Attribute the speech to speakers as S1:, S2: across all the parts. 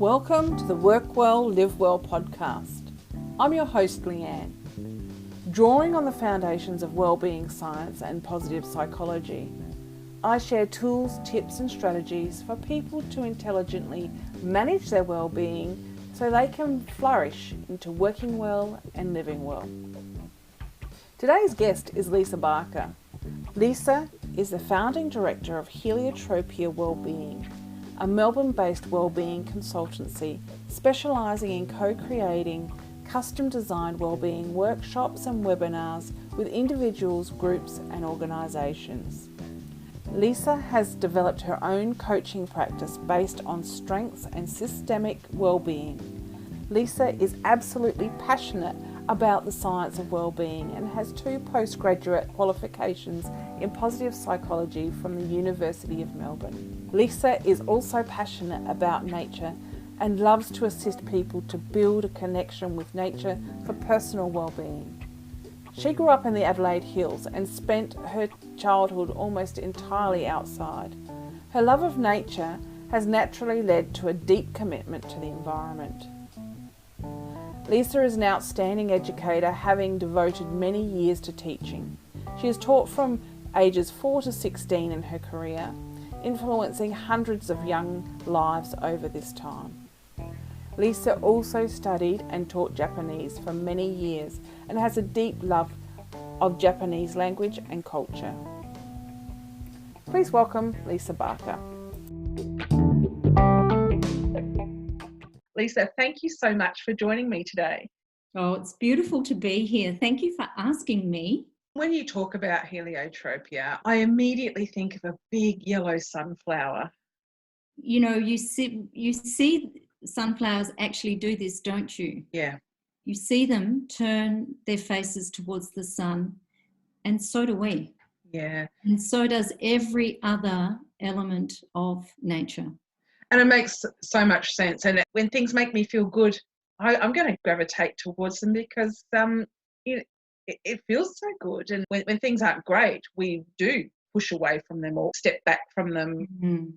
S1: Welcome to the Work Well, Live Well podcast. I'm your host, Leanne. Drawing on the foundations of wellbeing science and positive psychology, I share tools, tips and strategies for people to intelligently manage their wellbeing so they can flourish into working well and living well. Today's guest is Lisa Barker. Lisa is the founding director of Heliotropia Wellbeing, a Melbourne-based wellbeing consultancy specialising in co-creating custom-designed wellbeing workshops and webinars with individuals, groups and organisations. Lisa has developed her own coaching practice based on strengths and systemic wellbeing. Lisa is absolutely passionate about the science of wellbeing and has 2 postgraduate qualifications in positive psychology from the University of Melbourne. Lisa is also passionate about nature and loves to assist people to build a connection with nature for personal wellbeing. She grew up in the Adelaide Hills and spent her childhood almost entirely outside. Her love of nature has naturally led to a deep commitment to the environment. Lisa is an outstanding educator, having devoted many years to teaching. She has taught from ages 4 to 16 in her career, influencing hundreds of young lives over this time. Lisa also studied and taught Japanese for many years and has a deep love of Japanese language and culture. Please welcome Lisa Barker. Lisa, thank you so much for joining me today.
S2: Oh, it's beautiful to be here. Thank you for asking me.
S1: When you talk about heliotropia, I immediately think of a big yellow sunflower.
S2: You know, you see sunflowers actually do this, don't you?
S1: Yeah.
S2: You see them turn their faces towards the sun, and so do we.
S1: Yeah.
S2: And so does every other element of nature.
S1: And it makes so much sense. And when things make me feel good, I'm going to gravitate towards them because it feels so good. And when things aren't great, we do push away from them or step back from them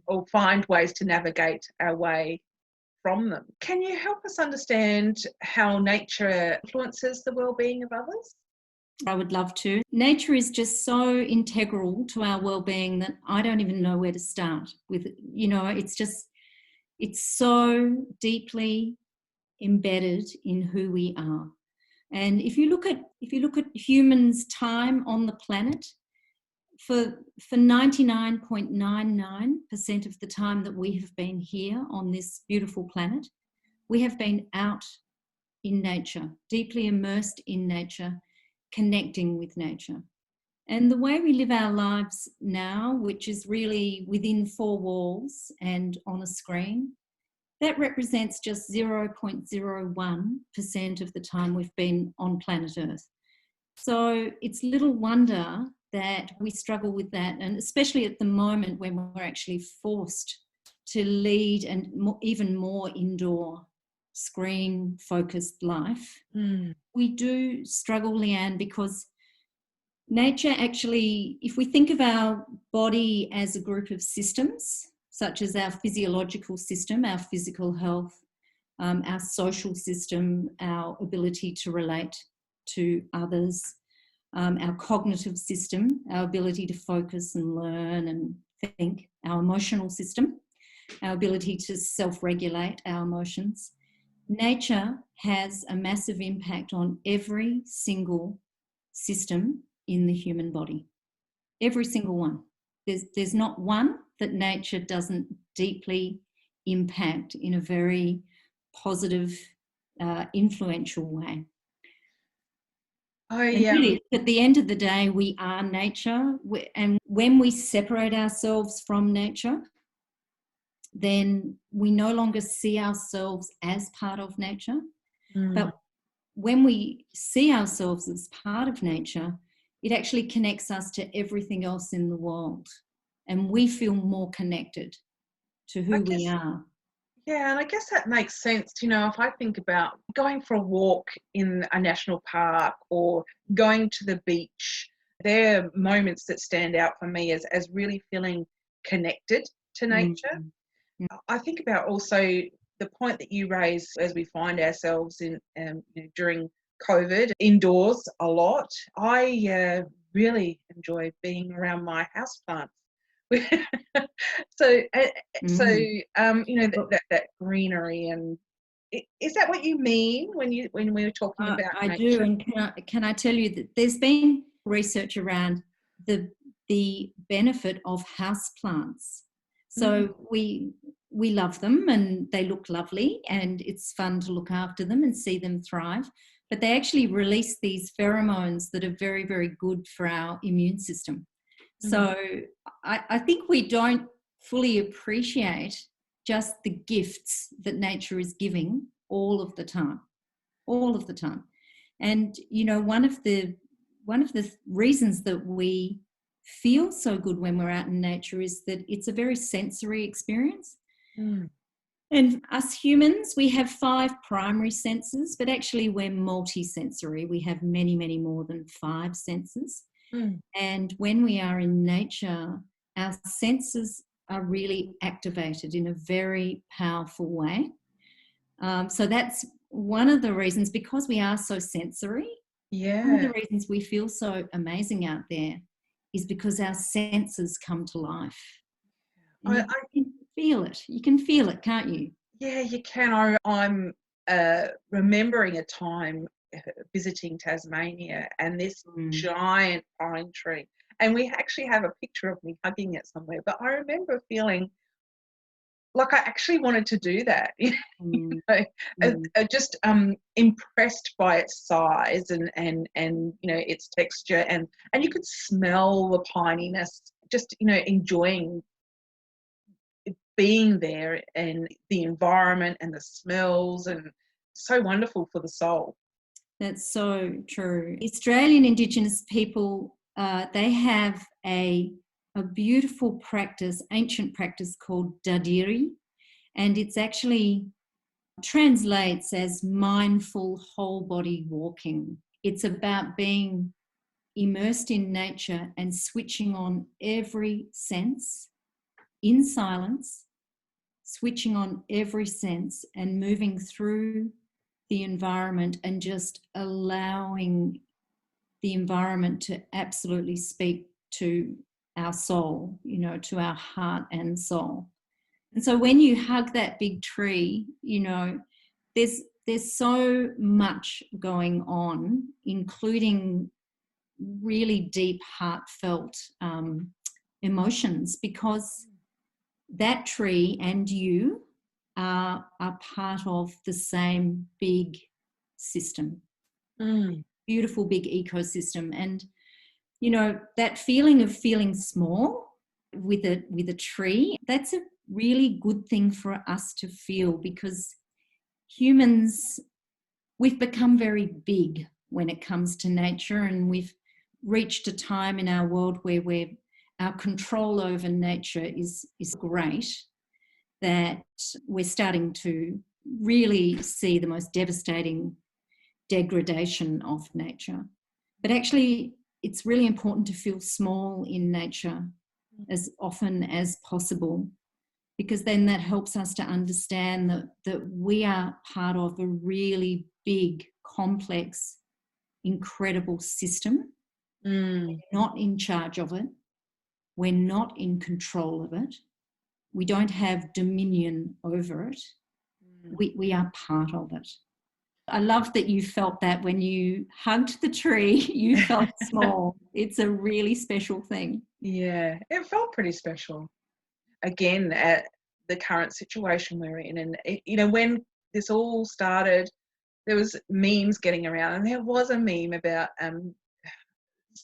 S1: or find ways to navigate our way from them. Can you help us understand how nature influences the well-being of others?
S2: I would love to. Nature is just so integral to our well-being that I don't even know where to start with. You know, it's so deeply embedded in who we are. And if you look at humans' time on the planet, for 99.99% of the time that we have been here on this beautiful planet, we have been out in nature, deeply immersed in nature, connecting with nature. And the way we live our lives now, which is really within 4 walls and on a screen, that represents just 0.01% of the time we've been on planet Earth. So it's little wonder that we struggle with that, and especially at the moment when we're actually forced to lead and even more indoor screen-focused life. We do struggle, Leanne, because nature actually, if we think of our body as a group of systems, such as our physiological system, our physical health, our social system, our ability to relate to others, our cognitive system, our ability to focus and learn and think, our emotional system, our ability to self-regulate our emotions. Nature has a massive impact on every single system in the human body. Every single one. There's not one that nature doesn't deeply impact in a very positive, influential way. Really, at the end of the day, we are nature. And when we separate ourselves from nature, then we no longer see ourselves as part of nature. But when we see ourselves as part of nature, it actually connects us to everything else in the world. And we feel more connected to who we are.
S1: Yeah, and I guess that makes sense. You know, if I think about going for a walk in a national park or going to the beach, there are moments that stand out for me as really feeling connected to nature. I think about also
S3: the point that you raise, as we find ourselves in during COVID indoors a lot, I really enjoy being around my houseplants. so that greenery, and is that what you mean when we were talking about
S2: I
S3: nature?
S2: do, and can I tell you that there's been research around the benefit of houseplants. So we love them and they look lovely and it's fun to look after them and see them thrive, but they actually release these pheromones that are very, very good for our immune system. So I think we don't fully appreciate just the gifts that nature is giving all of the time. And one of the reasons that we feel so good when we're out in nature is that it's a very sensory experience. And us humans, we have 5 primary senses, but actually we're multisensory. We have many, many more than 5 senses. And when we are in nature, our senses are really activated in a very powerful way. So that's one of the reasons, because we are so sensory, one of the reasons we feel so amazing out there is because our senses come to life. You can feel it. You can feel it, can't you?
S3: Yeah, you can. I'm remembering a time visiting Tasmania and this giant pine tree. And we actually have a picture of me hugging it somewhere. But I remember feeling like I actually wanted to do that. Just impressed by its size and its texture, and you could smell the pininess. Just enjoying being there and the environment and the smells, and so wonderful for the soul.
S2: That's so true. Australian Indigenous people, they have a beautiful practice, ancient practice called dadiri, and it's actually translates as mindful whole body walking. It's about being immersed in nature and switching on every sense in silence, switching on every sense and moving through the environment and just allowing the environment to absolutely speak to our soul, to our heart and soul. And so when you hug that big tree, there's so much going on, including really deep, heartfelt emotions, because that tree and you are part of the same big system, beautiful big ecosystem. And that feeling of feeling small with a tree, that's a really good thing for us to feel, because humans, we've become very big when it comes to nature, and we've reached a time in our world where our control over nature is great, that we're starting to really see the most devastating degradation of nature. But actually, it's really important to feel small in nature as often as possible, because then that helps us to understand that we are part of a really big, complex, incredible system. We're not in charge of it. We're not in control of it. We don't have dominion over it. We are part of it. I love that you felt that when you hugged the tree, you felt small. It's a really special thing.
S3: Yeah, it felt pretty special. Again, at the current situation we're in, and when this all started, there was memes getting around, and there was a meme about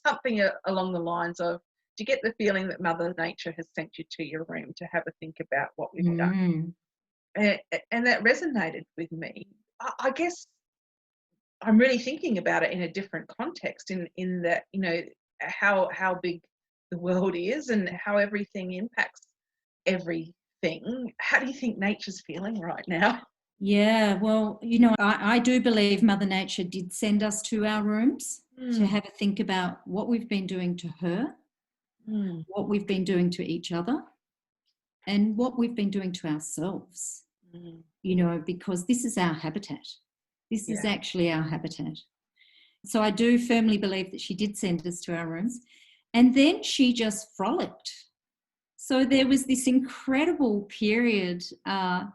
S3: something along the lines of, do you get the feeling that Mother Nature has sent you to your room to have a think about what we've done? And that resonated with me. I guess I'm really thinking about it in a different context, in that, how big the world is and how everything impacts everything. How do you think nature's feeling right now?
S2: Yeah, well, I do believe Mother Nature did send us to our rooms to have a think about what we've been doing to her, what we've been doing to each other, and what we've been doing to ourselves. you know, because this is our habitat. This is actually our habitat. So I do firmly believe that she did send us to our rooms. And then she just frolicked. So there was this incredible period that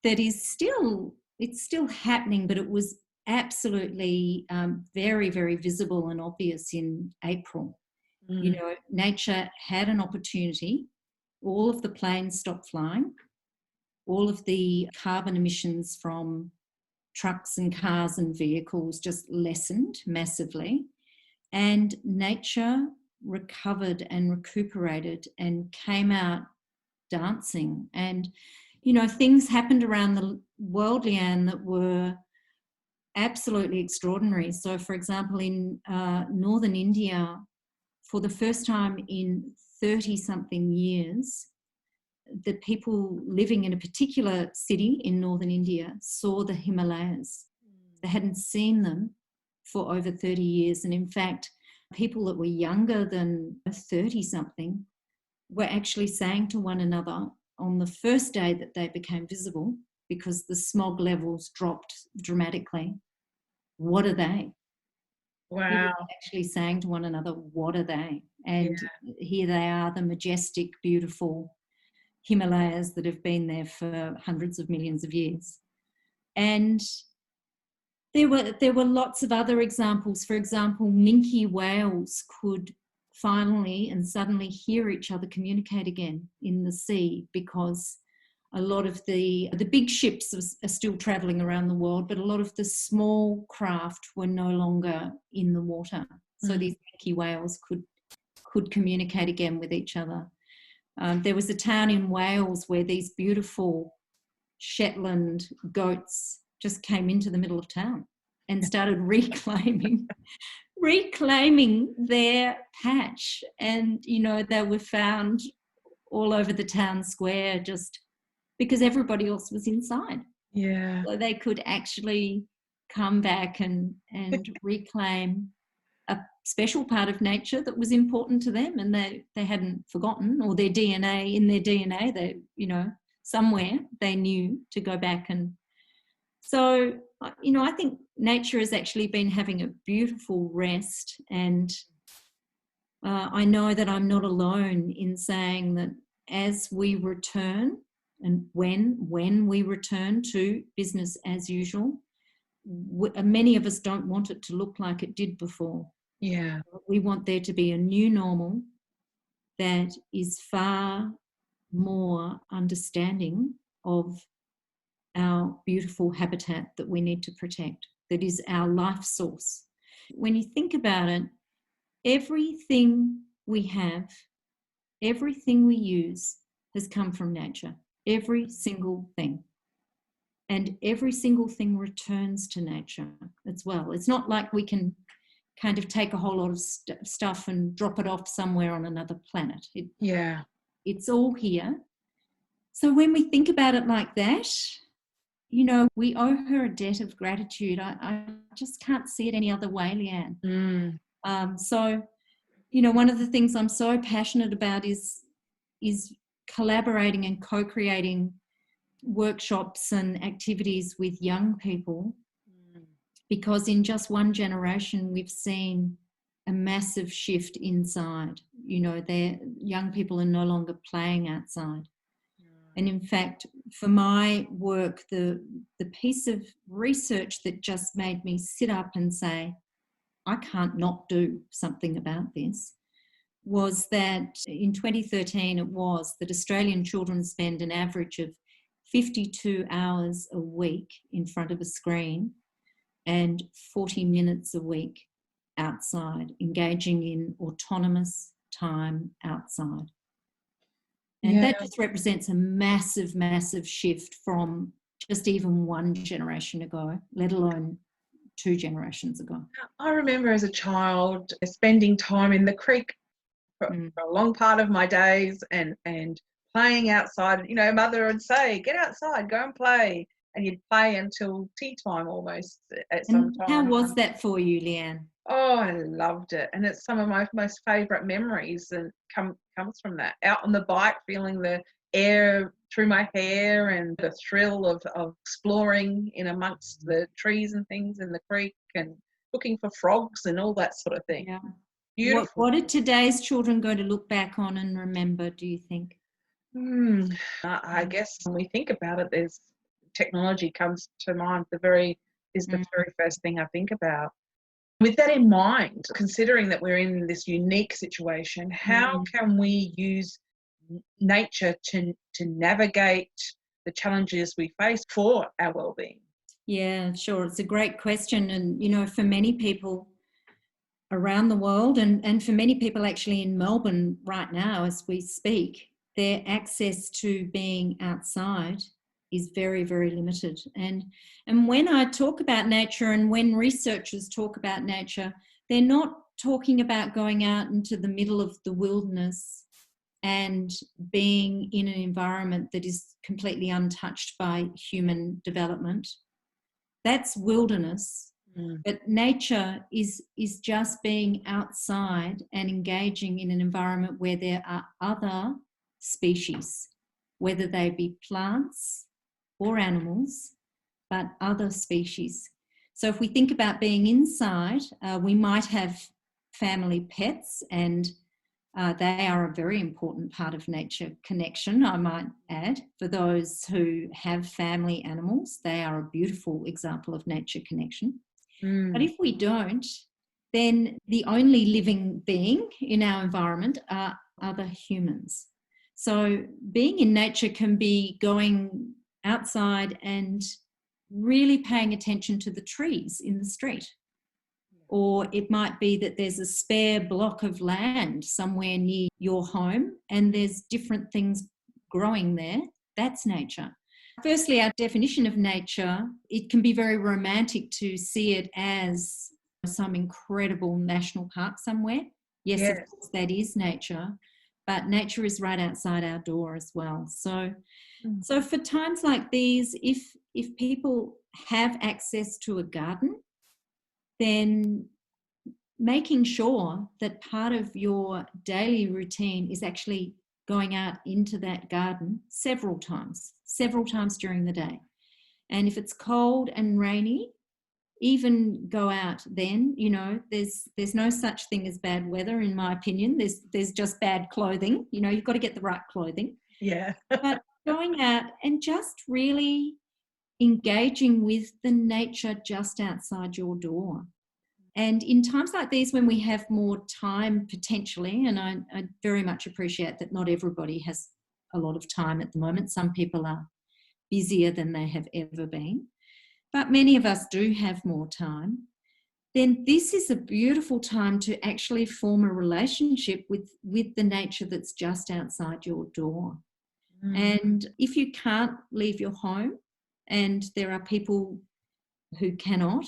S2: is still, it's still happening, but it was absolutely very, very visible and obvious in April. You know, nature had an opportunity. All of the planes stopped flying. All of the carbon emissions from trucks and cars and vehicles just lessened massively. And nature recovered and recuperated and came out dancing. And, you know, things happened around the world, Leanne, that were absolutely extraordinary. So, for example, in northern India, for the first time in 30-something years, the people living in a particular city in northern India saw the Himalayas. They hadn't seen them for over 30 years. And in fact, people that were younger than 30-something were actually saying to one another on the first day that they became visible, because the smog levels dropped dramatically, what are they?
S3: Wow.
S2: People were actually saying to one another, what are they? And here they are, the majestic, beautiful Himalayas that have been there for hundreds of millions of years. And there were lots of other examples. For example, minke whales could finally and suddenly hear each other communicate again in the sea, because a lot of the big ships are still travelling around the world, but a lot of the small craft were no longer in the water. So these minke whales could communicate again with each other. There was a town in Wales where these beautiful Shetland goats just came into the middle of town and started reclaiming their patch. And, you know, they were found all over the town square just because everybody else was inside.
S3: Yeah.
S2: So they could actually come back and reclaim a special part of nature that was important to them, and they hadn't forgotten, or their DNA, they, you know, somewhere they knew to go back. And so, you know, I think nature has actually been having a beautiful rest, and I know that I'm not alone in saying that as we return, and when we return to business as usual, many of us don't want it to look like it did before.
S3: Yeah.
S2: We want there to be a new normal that is far more understanding of our beautiful habitat that we need to protect, that is our life source. When you think about it, everything we have, everything we use has come from nature. Every single thing. And every single thing returns to nature as well. It's not like we can kind of take a whole lot of stuff and drop it off somewhere on another planet. It's all here. So when we think about it like that, you know, we owe her a debt of gratitude. I just can't see it any other way, Leanne. So, you know, one of the things I'm so passionate about is collaborating and co-creating workshops and activities with young people, because in just one generation we've seen a massive shift inside. You know, young people are no longer playing outside. And in fact, for my work, the piece of research that just made me sit up and say, I can't not do something about this, was that in 2013 it was that Australian children spend an average of 52 hours a week in front of a screen and 40 minutes a week outside, engaging in autonomous time outside. And that just represents a massive, massive shift from just even one generation ago, let alone 2 generations ago.
S3: I remember as a child spending time in the creek for a long part of my days and playing outside. You know, mother would say, get outside, go and play. And you'd play until tea time almost at some time.
S2: How was that for you, Leanne?
S3: Oh, I loved it. And it's some of my most favourite memories, and comes from that. Out on the bike, feeling the air through my hair and the thrill of exploring in amongst the trees and things in the creek and looking for frogs and all that sort of thing.
S2: Yeah.
S3: Beautiful.
S2: What are today's children going to look back on and remember, do you think?
S3: I guess when we think about it, there's technology comes to mind. The very first thing I think about. With that in mind, considering that we're in this unique situation, how can we use nature to navigate the challenges we face for our well-being?
S2: Yeah, sure. It's a great question. And, you know, for many people around the world and for many people actually in Melbourne right now as we speak, their access to being outside is very, very limited. And when I talk about nature and when researchers talk about nature, they're not talking about going out into the middle of the wilderness and being in an environment that is completely untouched by human development. That's wilderness. But nature is just being outside and engaging in an environment where there are other species, whether they be plants or animals, but other species. So if we think about being inside, we might have family pets, and they are a very important part of nature connection, I might add. For those who have family animals, they are a beautiful example of nature connection. But if we don't, then the only living being in our environment are other humans. So being in nature can be going outside and really paying attention to the trees in the street. Or it might be that there's a spare block of land somewhere near your home and there's different things growing there. That's nature. Firstly, our definition of nature, it can be very romantic to see it as some incredible national park somewhere. Yes, of course, that is nature, but nature is right outside our door as well. So for times like these, if people have access to a garden, then making sure that part of your daily routine is actually going out into that garden several times during the day. And if it's cold and rainy, even go out then. You know, there's no such thing as bad weather, in my opinion. There's just bad clothing. You know, you've got to get the right clothing.
S3: Yeah.
S2: But going out and just really engaging with the nature just outside your door. And in times like these, when we have more time potentially, and I very much appreciate that not everybody has a lot of time at the moment. Some people are busier than they have ever been, but many of us do have more time. Then this is a beautiful time to actually form a relationship with the nature that's just outside your door. And if you can't leave your home, and there are people who cannot,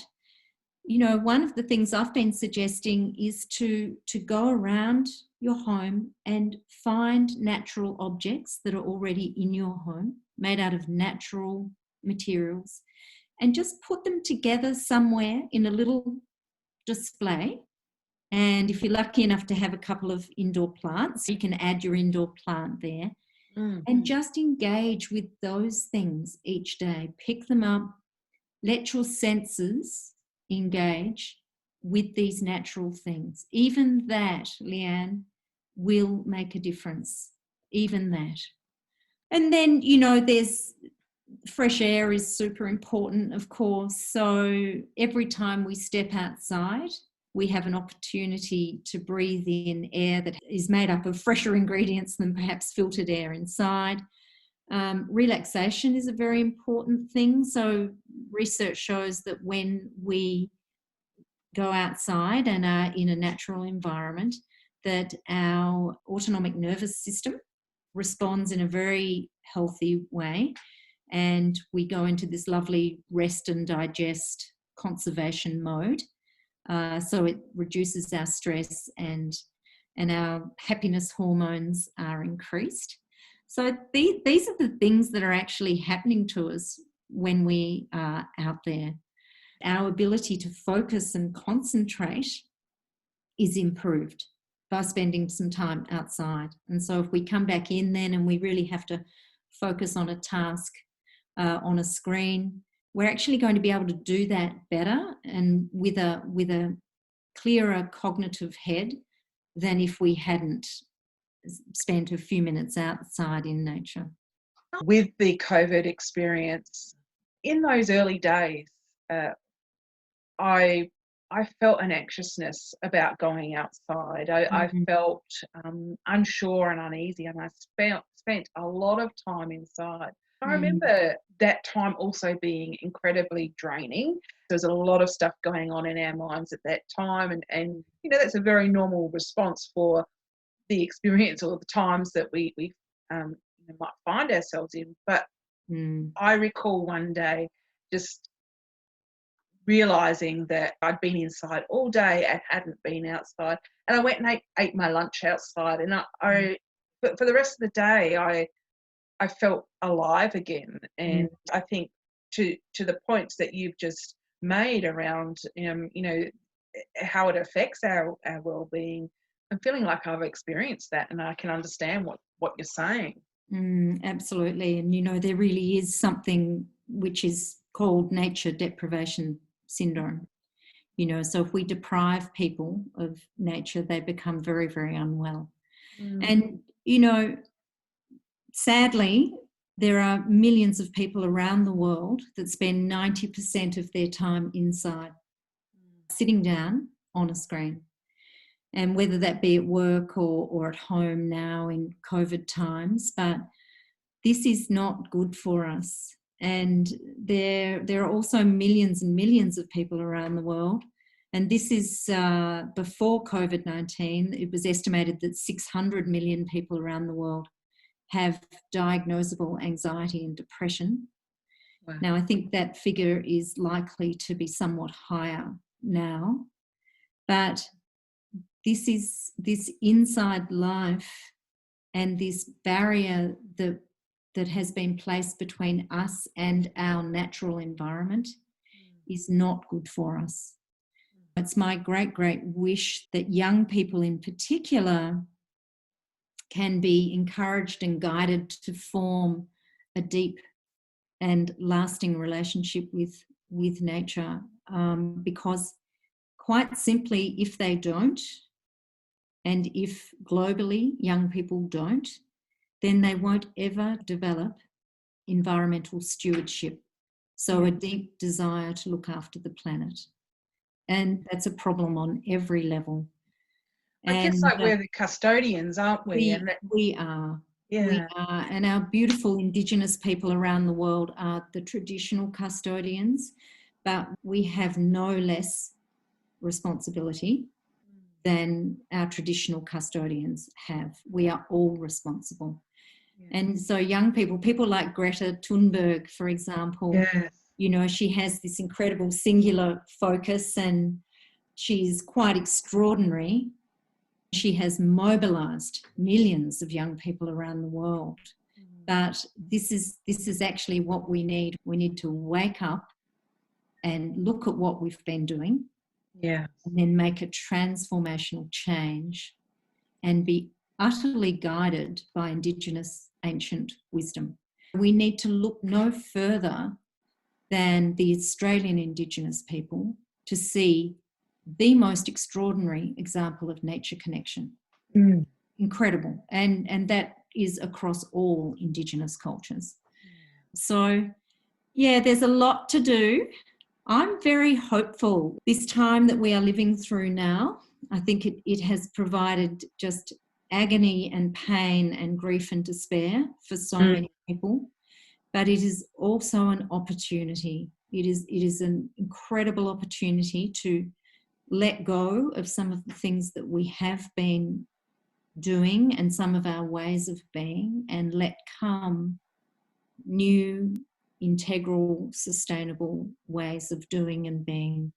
S2: you know, one of the things I've been suggesting is to go around your home and find natural objects that are already in your home, made out of natural materials, and just put them together somewhere in a little display. And if you're lucky enough to have a couple of indoor plants, you can add your indoor plant there. And just engage with those things each day. Pick them up, let your senses engage with these natural things. Even that, Leanne, will make a difference. Even that. And then, you know, there's fresh air is super important, of course. So every time we step outside, we have an opportunity to breathe in air that is made up of fresher ingredients than perhaps filtered air inside. Relaxation is a very important thing. So research shows that when we go outside and are in a natural environment, that our autonomic nervous system responds in a very healthy way, and we go into this lovely rest and digest conservation mode. So it reduces our stress and our happiness hormones are increased. So these are the things that are actually happening to us when we are out there. Our ability to focus and concentrate is improved. by spending some time outside. And so if we come back in then and we really have to focus on a task on a screen, we're actually going to be able to do that better and with a clearer cognitive head than if we hadn't spent a few minutes outside in nature.
S3: With the COVID experience, in those early days, I felt an anxiousness about going outside. I felt unsure and uneasy, and I spent a lot of time inside. I remember that time also being incredibly draining. There's a lot of stuff going on in our minds at that time, and you know, that's a very normal response for the experience or the times that we might find ourselves in. But I recall one day just realising that I'd been inside all day and hadn't been outside, and I went and ate my lunch outside, and but for the rest of the day I felt alive again. And I think to the points that you've just made around you know, how it affects our well-being, I'm feeling like I've experienced that, and I can understand what you're saying.
S2: Absolutely. And you know, there really is something which is called nature deprivation syndrome. You know, so if we deprive people of nature, they become very, very unwell. And you know, sadly, there are millions of people around the world that spend 90% of their time inside, sitting down on a screen. And whether that be at work or at home now in COVID times, but this is not good for us. And there are also millions and millions of people around the world. And this is before COVID-19. It was estimated that 600 million people around the world have diagnosable anxiety and depression.
S3: Wow.
S2: Now, I think that figure is likely to be somewhat higher now. But this inside life and this barrier that has been placed between us and our natural environment is not good for us. It's my great, great wish that young people in particular can be encouraged and guided to form a deep and lasting relationship with nature, because quite simply, if they don't, and if globally young people don't, then they won't ever develop environmental stewardship. So a deep desire to look after the planet. And that's a problem on every level.
S3: I guess like we're the custodians, aren't we?
S2: We are.
S3: Yeah.
S2: We are. And our beautiful Indigenous people around the world are the traditional custodians, but we have no less responsibility than our traditional custodians have. We are all responsible. And so young people like Greta Thunberg, for example, you know, she has this incredible singular focus and she's quite extraordinary. She has mobilised millions of young people around the world. But this is actually what we need. We need to wake up and look at what we've been doing, and then make a transformational change and be utterly guided by Indigenous ancient wisdom. We need to look no further than the Australian Indigenous people to see the most extraordinary example of nature connection. Incredible. And that is across all Indigenous cultures. So, yeah, there's a lot to do. I'm very hopeful. This time that we are living through now, I think it has provided just agony and pain and grief and despair for so many people, but it is also an opportunity. It is an incredible opportunity to let go of some of the things that we have been doing and some of our ways of being, and let come new, integral, sustainable ways of doing and being.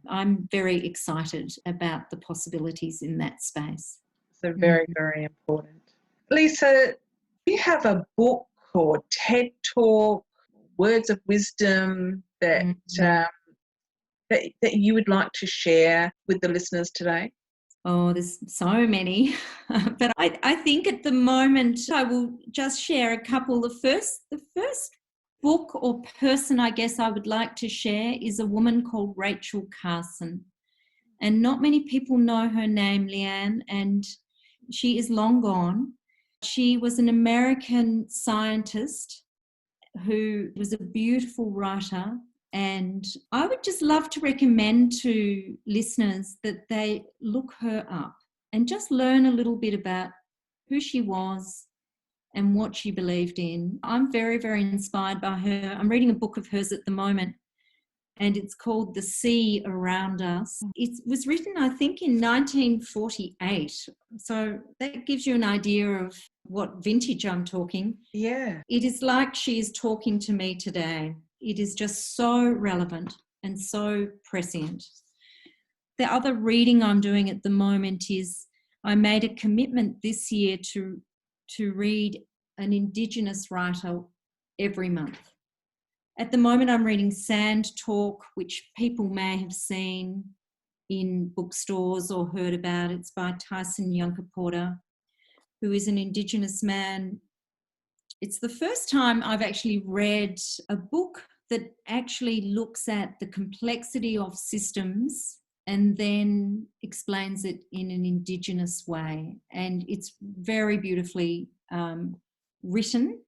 S2: I'm very excited about the possibilities in that space.
S3: So very, very important. Lisa, do you have a book or TED talk, words of wisdom that that you would like to share with the listeners today?
S2: Oh, there's so many. But I think at the moment I will just share a couple. The first book or person I guess I would like to share is a woman called Rachel Carson. And not many people know her name, Leanne, and she is long gone. She was an American scientist who was a beautiful writer. And I would just love to recommend to listeners that they look her up and just learn a little bit about who she was and what she believed in. I'm very, very inspired by her. I'm reading a book of hers at the moment, and it's called The Sea Around Us. It was written, I think, in 1948. So that gives you an idea of what vintage I'm talking.
S3: Yeah.
S2: It is like she is talking to me today. It is just so relevant and so prescient. The other reading I'm doing at the moment is I made a commitment this year to read an Indigenous writer every month. At the moment, I'm reading Sand Talk, which people may have seen in bookstores or heard about. It's by Tyson Yunkaporta, who is an Indigenous man. It's the first time I've actually read a book that actually looks at the complexity of systems and then explains it in an Indigenous way. And it's very beautifully written.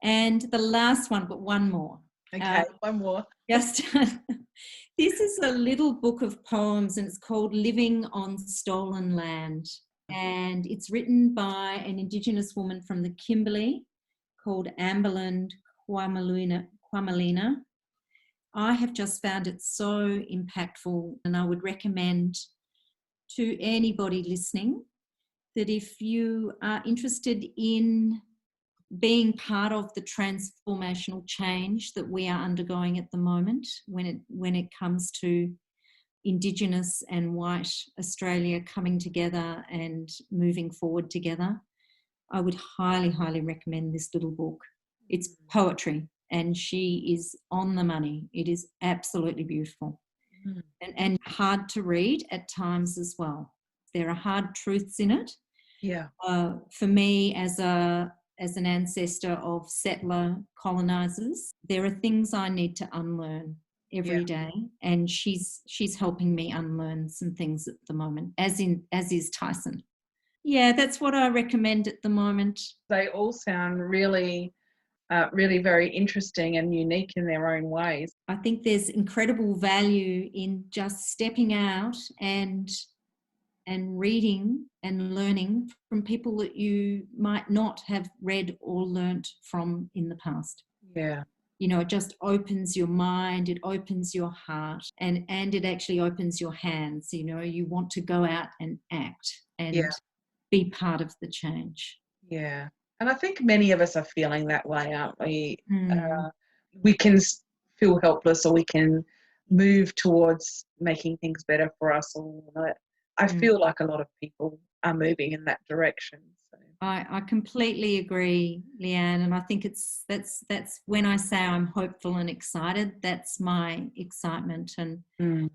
S2: And the last one, but one more.
S3: Okay, one more.
S2: This is a little book of poems, and it's called Living on Stolen Land. And it's written by an Indigenous woman from the Kimberley called Amberland Kwamalina. I have just found it so impactful, and I would recommend to anybody listening that if you are interested in being part of the transformational change that we are undergoing at the moment when it comes to Indigenous and white Australia coming together and moving forward together, I would highly, highly recommend this little book. It's poetry and she is on the money. It is absolutely beautiful and hard to read at times as well. There are hard truths in it.
S3: Yeah.
S2: For me, as an ancestor of settler colonisers, there are things I need to unlearn every day, and she's helping me unlearn some things at the moment, as is Tyson. Yeah, that's what I recommend at the moment.
S3: They all sound really, really very interesting and unique in their own ways.
S2: I think there's incredible value in just stepping out and reading and learning from people that you might not have read or learnt from in the past.
S3: Yeah.
S2: You know, it just opens your mind, it opens your heart, and it actually opens your hands. You know, you want to go out and act and be part of the change.
S3: Yeah. And I think many of us are feeling that way, aren't we? We can feel helpless, or we can move towards making things better for us all. I feel like a lot of people are moving in that direction. So.
S2: I completely agree, Leanne, and I think that's when I say I'm hopeful and excited, that's my excitement. And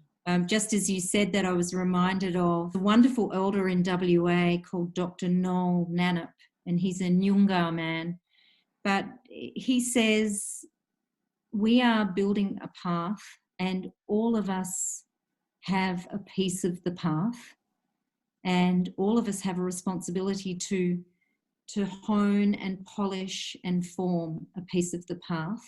S2: just as you said that, I was reminded of a wonderful elder in WA called Dr. Noel Nannup, and he's a Nyungar man, but he says we are building a path and all of us have a piece of the path, and all of us have a responsibility to hone and polish and form a piece of the path.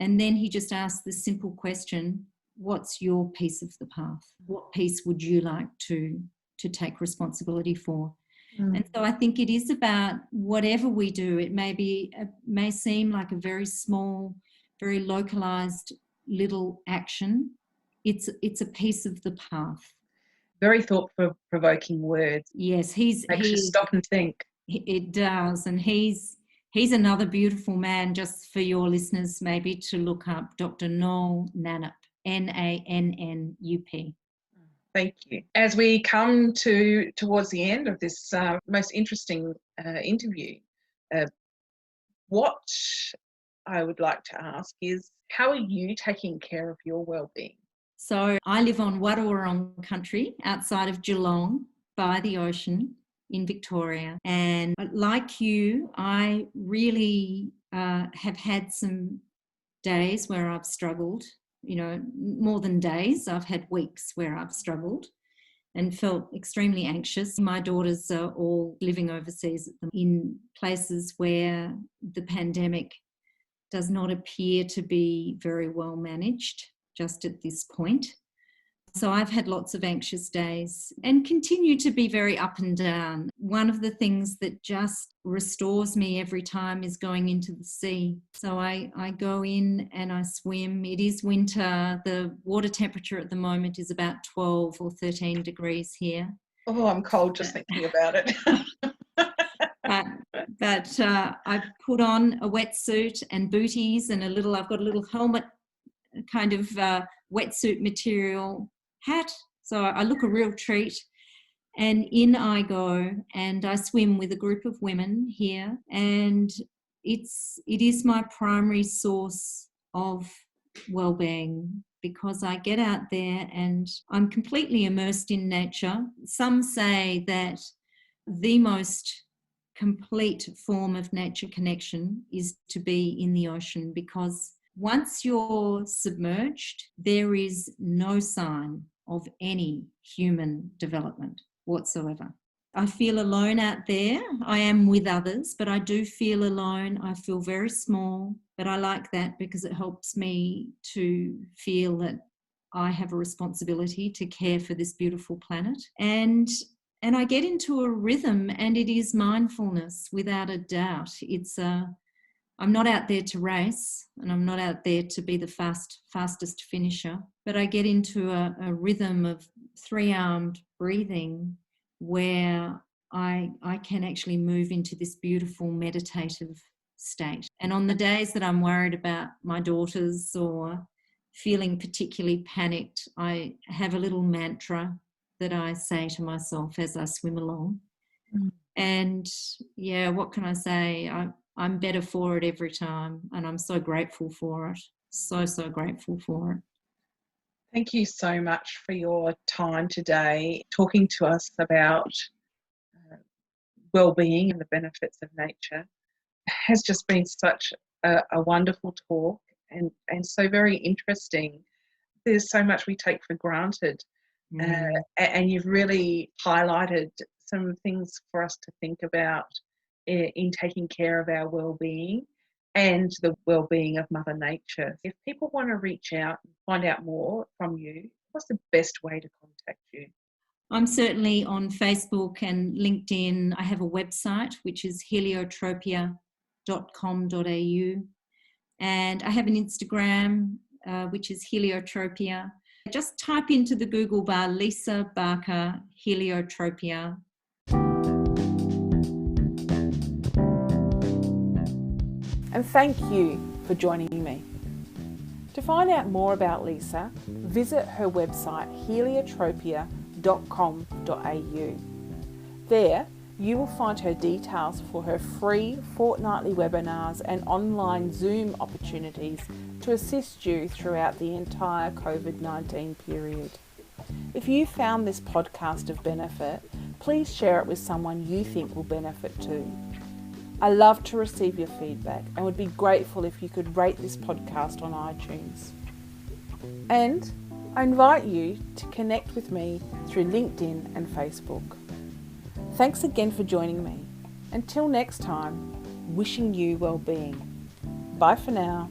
S2: And then he just asked the simple question, what's your piece of the path? What piece would you like to take responsibility for? And so I think it is about whatever we do. It may seem like a very small, very localized little action. It's a piece of the path.
S3: Very thought-provoking words.
S2: Yes,
S3: makes you stop and think.
S2: It does, and he's another beautiful man. Just for your listeners, maybe to look up Dr. Noel Nannup, Nannup.
S3: Thank you. As we come towards the end of this most interesting interview, what I would like to ask is, how are you taking care of your well-being?
S2: So I live on Wadawurrung country outside of Geelong, by the ocean in Victoria. And like you, I really have had some days where I've struggled, more than days. I've had weeks where I've struggled and felt extremely anxious. My daughters are all living overseas in places where the pandemic does not appear to be very well managed just at this point. So I've had lots of anxious days and continue to be very up and down. One of the things that just restores me every time is going into the sea. So I go in and I swim. It is winter. The water temperature at the moment is about 12 or 13 degrees here.
S3: Oh, I'm cold just thinking about it.
S2: But I put on a wetsuit and booties and I've got a little helmet kind of wetsuit material hat, so I look a real treat. And in I go, and I swim with a group of women here, and it is my primary source of well-being, because I get out there and I'm completely immersed in nature. Some say that the most complete form of nature connection is to be in the ocean, because once you're submerged, there is no sign of any human development whatsoever. I feel alone out there. I am with others, but I do feel alone. I feel very small, but I like that because it helps me to feel that I have a responsibility to care for this beautiful planet. And I get into a rhythm, and it is mindfulness without a doubt. I'm not out there to race, and I'm not out there to be the fastest finisher, but I get into a rhythm of 3-armed breathing where I can actually move into this beautiful meditative state. And on the days that I'm worried about my daughters or feeling particularly panicked, I have a little mantra that I say to myself as I swim along. And yeah, what can I say? I'm better for it every time, and I'm so grateful for it. So grateful for it.
S3: Thank you so much for your time today, talking to us about well-being and the benefits of nature. It has just been such a wonderful talk and so very interesting. There's so much we take for granted, and you've really highlighted some things for us to think about in taking care of our well-being and the well-being of Mother Nature. If people want to reach out and find out more from you, what's the best way to contact you?
S2: I'm certainly on Facebook and LinkedIn. I have a website, which is heliotropia.com.au. And I have an Instagram, which is Heliotropia. Just type into the Google bar, Lisa Barker, Heliotropia.
S1: And thank you for joining me. To find out more about Lisa, visit her website heliotropia.com.au. There, you will find her details for her free fortnightly webinars and online Zoom opportunities to assist you throughout the entire COVID-19 period. If you found this podcast of benefit, please share it with someone you think will benefit too. I love to receive your feedback and would be grateful if you could rate this podcast on iTunes. And I invite you to connect with me through LinkedIn and Facebook. Thanks again for joining me. Until next time, wishing you well-being. Bye for now.